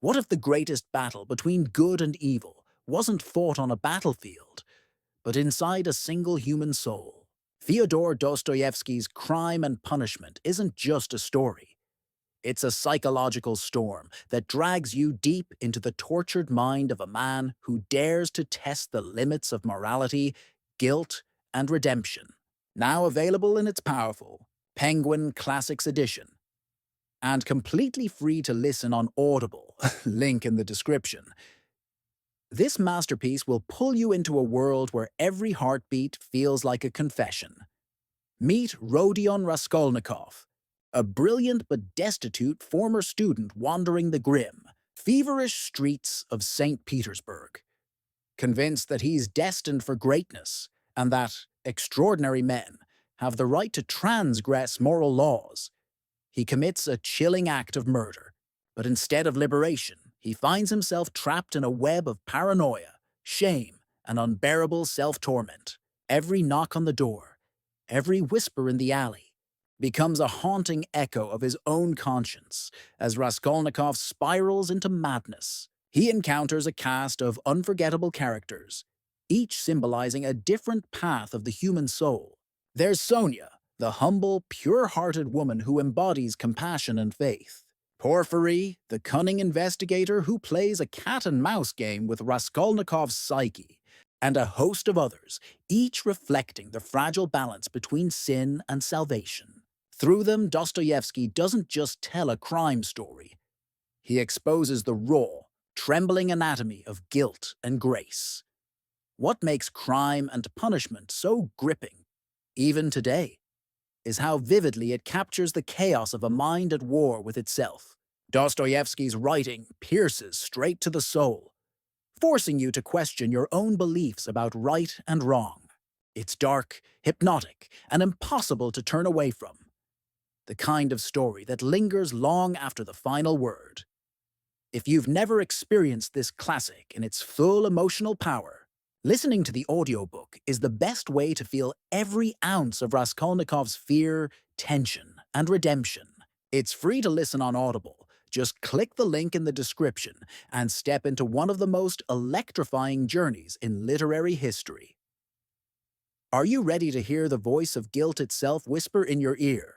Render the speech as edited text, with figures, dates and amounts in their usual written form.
What if the greatest battle between good and evil wasn't fought on a battlefield, but inside a single human soul? Fyodor Dostoyevsky's Crime and Punishment isn't just a story. It's a psychological storm that drags you deep into the tortured mind of a man who dares to test the limits of morality, guilt, and redemption. Now available in its powerful Penguin Classics edition, and completely free to listen on Audible, link in the description. This masterpiece will pull you into a world where every heartbeat feels like a confession. Meet Rodion Raskolnikov, a brilliant but destitute former student wandering the grim, feverish streets of St. Petersburg. Convinced that he's destined for greatness and that extraordinary men have the right to transgress moral laws, he commits a chilling act of murder. But instead of liberation, he finds himself trapped in a web of paranoia, shame, and unbearable self-torment. Every knock on the door, every whisper in the alley, becomes a haunting echo of his own conscience as Raskolnikov spirals into madness. He encounters a cast of unforgettable characters, each symbolizing a different path of the human soul. There's Sonia, the humble, pure-hearted woman who embodies compassion and faith. Porfiry, the cunning investigator who plays a cat-and-mouse game with Raskolnikov's psyche, and a host of others, each reflecting the fragile balance between sin and salvation. Through them, Dostoyevsky doesn't just tell a crime story. He exposes the raw, trembling anatomy of guilt and grace. What makes Crime and Punishment so gripping, even today, is how vividly it captures the chaos of a mind at war with itself. Dostoyevsky's writing pierces straight to the soul, forcing you to question your own beliefs about right and wrong. It's dark, hypnotic, and impossible to turn away from. The kind of story that lingers long after the final word. If you've never experienced this classic in its full emotional power, listening to the audiobook is the best way to feel every ounce of Raskolnikov's fear, tension, and redemption. It's free to listen on Audible. Just click the link in the description and step into one of the most electrifying journeys in literary history. Are you ready to hear the voice of guilt itself whisper in your ear?